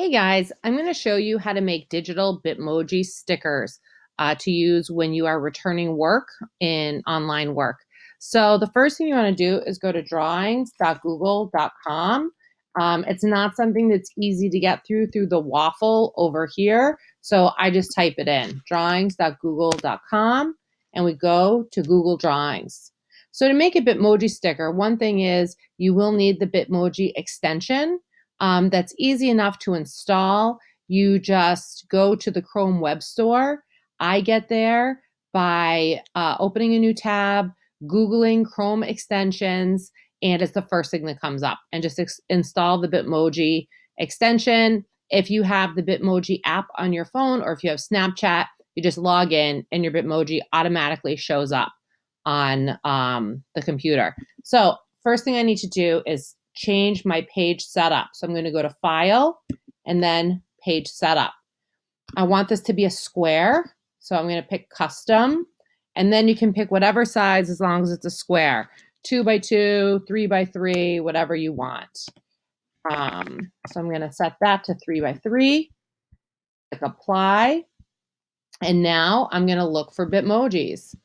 Hey guys, I'm going to show you how to make digital Bitmoji stickers to use when you are returning work in online work. So the first thing you want to do is go to drawings.google.com. It's not something that's easy to get through the waffle over here. So I just type it in, drawings.google.com, and we go to Google Drawings. So to make a Bitmoji sticker, one thing is you will need the Bitmoji extension. That's easy enough to install. You just go to the Chrome Web Store. I get there by opening a new tab, Googling Chrome extensions, and it's the first thing that comes up. And just install the Bitmoji extension. If you have the Bitmoji app on your phone or if you have Snapchat, you just log in and your Bitmoji automatically shows up on the computer. So first thing I need to do is change my page setup. So I'm going to go to File and then Page Setup. I want this to be a square, so I'm going to pick Custom, and then you can pick whatever size as long as it's a square. 2 by 2, 3 by 3, whatever you want. So I'm going to set that to 3 by 3. Click Apply, and now I'm going to look for Bitmojis.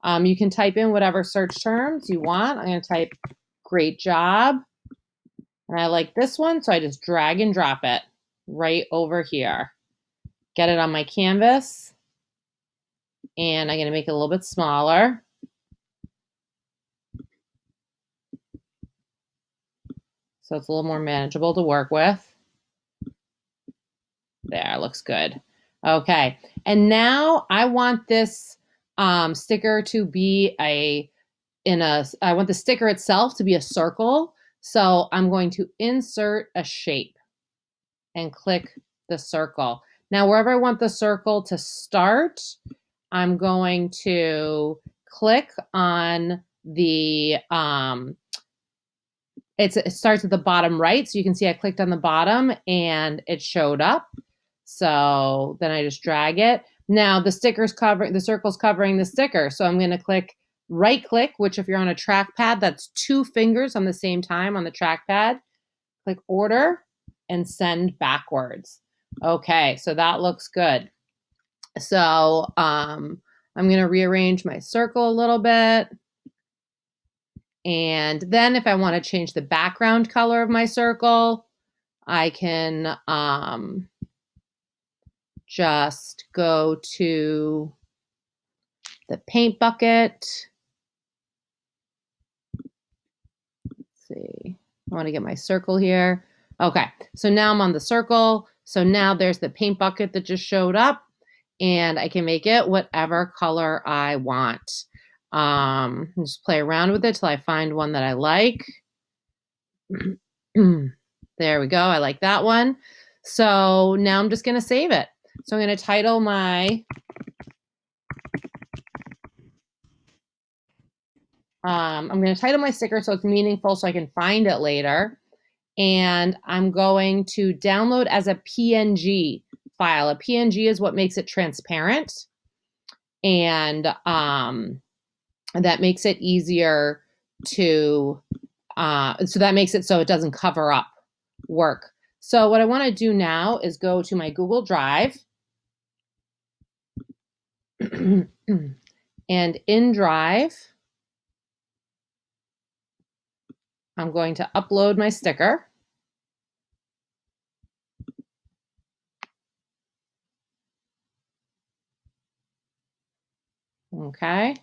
You can type in whatever search terms you want. I'm going to type great job. And I like this one, so I just drag and drop it right over here. Get it on my canvas, and I'm going to make it a little bit smaller. So it's a little more manageable to work with. There, looks good. Okay, and now I want this sticker to be I want the sticker itself to be a circle. So I'm going to insert a shape and click the circle. Now, wherever I want the circle to start, I'm going to click on the, it starts at the bottom right. So you can see I clicked on the bottom and it showed up. So then I just drag it. Now the circle's covering the sticker. So I'm going to right click, which if you're on a trackpad, that's 2 fingers on the same time on the trackpad. Click order and send backwards. Okay, so that looks good. So I'm going to rearrange my circle a little bit. And then if I want to change the background color of my circle, I can just go to the paint bucket. Let's see. I want to get my circle here. Okay, so now I'm on the circle. So now there's the paint bucket that just showed up, and I can make it whatever color I want. Just play around with it till I find one that I like. There we go. I like that one. So now I'm just going to save it. So I'm going to title my sticker so it's meaningful so I can find it later. And I'm going to download as a PNG file. A PNG is what makes it transparent. And that makes it easier to, so that makes it so it doesn't cover up work. So what I want to do now is go to my Google Drive. And in Drive, I'm going to upload my sticker. Okay.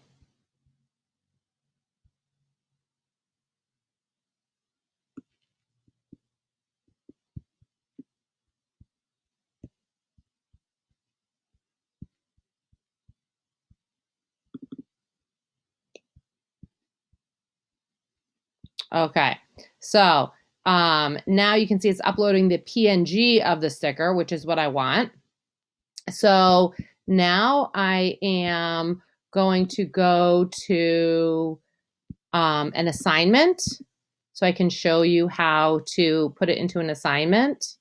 Okay, so now you can see it's uploading the PNG of the sticker, which is what I want. So now I am going to go to an assignment so I can show you how to put it into an assignment.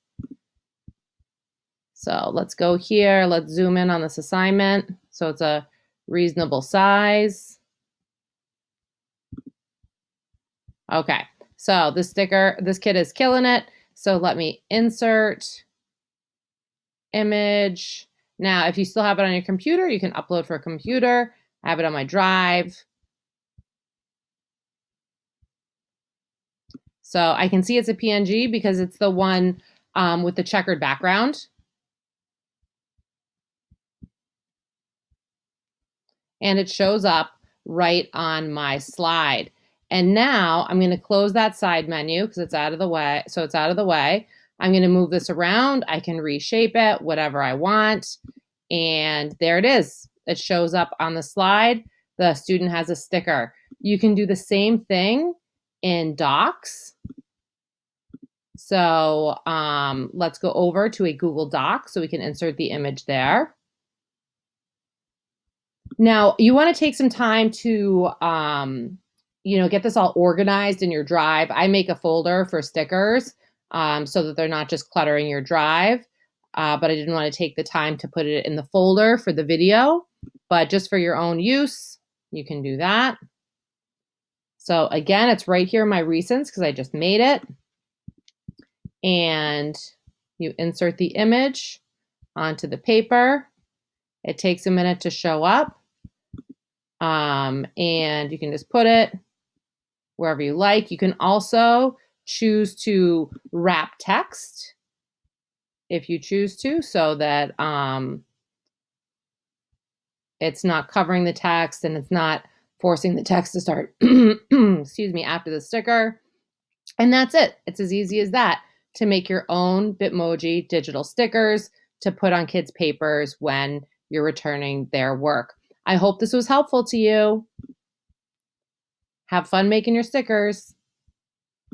So let's go here. Let's zoom in on this assignment. So it's a reasonable size. Okay, so this kid is killing it. So let me insert image. Now, if you still have it on your computer, you can upload for a computer. I have it on my drive. So I can see it's a PNG because it's the one with the checkered background. And it shows up right on my slide. And now I'm going to close that side menu because it's out of the way. So it's out of the way. I'm going to move this around. I can reshape it, whatever I want. And there it is. It shows up on the slide. The student has a sticker. You can do the same thing in Docs. So let's go over to a Google Doc so we can insert the image there. Now, you want to take some time to, get this all organized in your drive. I make a folder for stickers so that they're not just cluttering your drive, but I didn't want to take the time to put it in the folder for the video. But just for your own use, you can do that. So again, it's right here in my recents because I just made it. And you insert the image onto the paper. It takes a minute to show up. And you can just put it wherever you like. You can also choose to wrap text if you choose to, so that it's not covering the text and it's not forcing the text to start, excuse me, after the sticker. And that's it. It's as easy as that to make your own Bitmoji digital stickers to put on kids' papers when you're returning their work. I hope this was helpful to you. Have fun making your stickers.